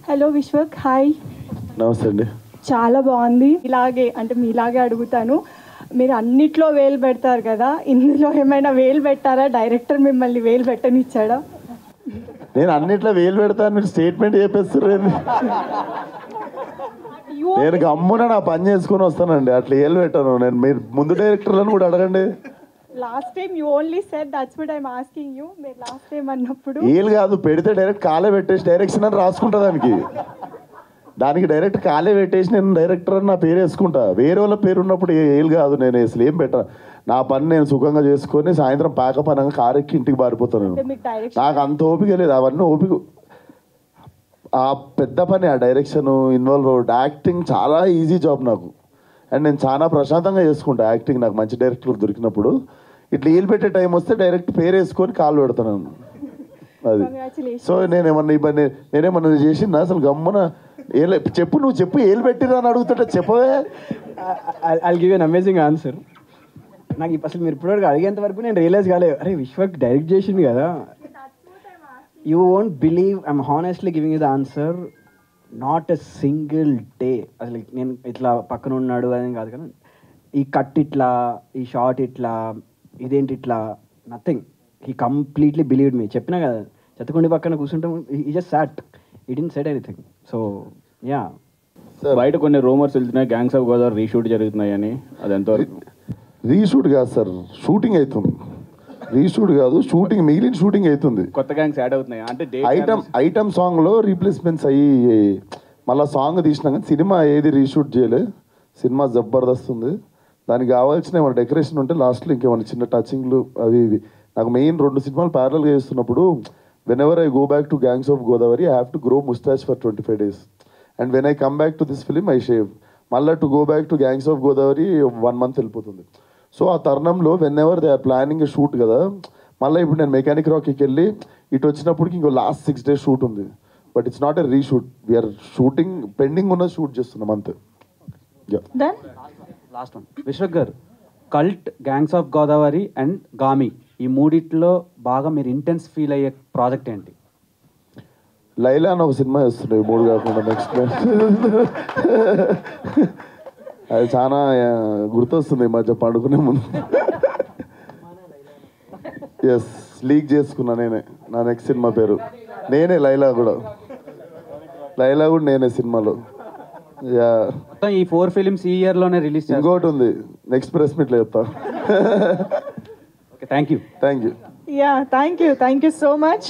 Hello Vishwak, hi. నమస్తే అండి. చాలా బాగుంది. ఇలాగే అంటే మీలాగే అడుగుతాను, మీరు అన్నిట్లో వేలు పెడతారు కదా, ఇందులో ఏమైనా వేలు పెట్టారా? డైరెక్టర్ మిమ్మల్ని వేలు పెట్టనిచ్చాడా? నేను అన్నిట్లో వేలు పెడతాను, మీరు స్టేట్మెంట్ చెప్పేస్తున్నారు. నేను గమ్మున నా పని చేసుకుని వస్తానండి, అట్లా వేలు పెట్టాను నేను. మీరు ముందు డైరెక్టర్లను కూడా అడగండి. Last time you only said, that's what I'm asking you. మీరు లాస్ట్ టైం అన్నప్పుడు ఏలు కాదు, పెడితే డైరెక్ట్ కాలే పెట్టేసి డైరెక్షన్ అని రాసుకుంటా. దానికి డైరెక్ట్ కాలే పెట్టేసి నేను డైరెక్టర్ అని నా పేరు వేసుకుంటా. వేరే వాళ్ళ పేరు ఉన్నప్పుడు ఏలు కాదు, నేను అసలు ఏం పెట్టా. నా పని నేను సుఖంగా చేసుకొని సాయంత్రం పాకపనంగా కారెక్కి ఇంటికి పారిపోతాను. నాకు అంత ఓపిక లేదు, అవన్నీ ఓపిక. ఆ పెద్ద పని, ఆ డైరెక్షన్ ఇన్వాల్వ్ అవ్వడం. యాక్టింగ్ చాలా ఈజీ జాబ్ నాకు, అండ్ నేను చాలా ప్రశాంతంగా చేసుకుంటా యాక్టింగ్. నాకు మంచి డైరెక్టర్లు దొరికినప్పుడు ఇట్లా ఏలు పెట్టే టైం వస్తే డైరెక్ట్ పేరు వేసుకొని కాలు పెడతాను అది. సో నేనేమన్నా చేసిందా అసలు? గమ్మున చెప్పు, నువ్వు చెప్పు, ఏలు పెట్టిరా అని అడుగుతుంటే చెప్పవే. I give an amazing answer. నాకు అసలు మీరు ఇప్పటివరకు అడిగేంత వరకు నేను రియలైజ్ కాలేదు, అరే విశ్వక్ డైరెక్ట్ చేసింది కదా. You won't believe, I'm honestly giving you the answer. Not a single day అసలు నేను ఇట్లా పక్కన ఉన్నాడు అని కాదు, కానీ ఈ కట్ ఇట్లా, ఈ షార్ట్ ఇట్లా, ఇదేంటి ఇట్లా, నథింగ్. హీ కంప్లీట్లీ బిలీవ్డ్ మీ. చెప్పినా కదా, చెత్తకుండి పక్కన కూర్చుంటాం, ఈ జస్ట్ సాట్, ఈ didn't said anything. So yeah. బయట కొన్ని రూమర్స్ వెళ్తున్నాయి, గ్యాంగ్స్ ఆఫ్ గోదావరి రీషూట్ జరుగుతున్నాయని. అది ఎంతవరకు? రీషూట్ కాదు సార్, షూటింగ్ అవుతుంది. రీషూట్ కాదు, షూటింగ్, మిగిలిన షూటింగ్ అవుతుంది. కొత్త గ్యాంగ్స్ యాడ్ అవుతున్నాయి అంటే ఐటమ్ సాంగ్లో రీప్లేస్మెంట్స్ అయ్యి మళ్ళీ సాంగ్ తీసినా కానీ సినిమా ఏది రీషూట్ చేయలే. సినిమా జబర్దస్త్ ఉంది. దానికి కావాల్సిన ఏమైనా డెకరేషన్ ఉంటే లాస్ట్లో ఇంకేమైనా చిన్న టచింగ్లు అవి ఇవి. నాకు మెయిన్ 2 సినిమాలు ప్యారల్గా చేస్తున్నప్పుడు, whenever I go back to gangs of Godavari, I have to grow mustache for 25 days. And when I come back to this film I shave. మళ్ళీ to go back to gangs of Godavari 1 month వెళ్ళిపోతుంది. So ఆ తరుణంలో whenever they are planning a shoot కదా, మళ్ళీ ఇప్పుడు నేను mechanic రాక్కి వెళ్ళి ఇటు వచ్చినప్పటికి ఇంకో లాస్ట్ 6 days షూట్ ఉంది. But it's not a reshoot, we're shooting, pending ఉన్న షూట్ చేస్తున్నాం అంతే. Last one Vishwak garu, cult, gangs of Godavari and Gaami, ఈ మూడిట్లో బాగా మీరు ఇంటెన్స్ ఫీల్ అయ్యే ప్రాజెక్ట్ ఏంటి? లైలా అని ఒక సినిమా చేస్తున్నాయి, 3 కాకుండా. నెక్స్ట్ అది చాలా గుర్తొస్తుంది ఈ మధ్య పండుకునే ముందు. ఎస్, లీక్ చేసుకున్నా నేనే నా నెక్స్ట్ సినిమా పేరు. నేనే లైలా కూడా నేనే సినిమాలో. ఈ 4 films ఈ ఇయర్లోనే రిలీజ్. ఇంకోటి ఉంది, నెక్స్ట్ ప్రెస్ మీట్లో చెప్తా. Okay, thank you. Yeah, thank you so much.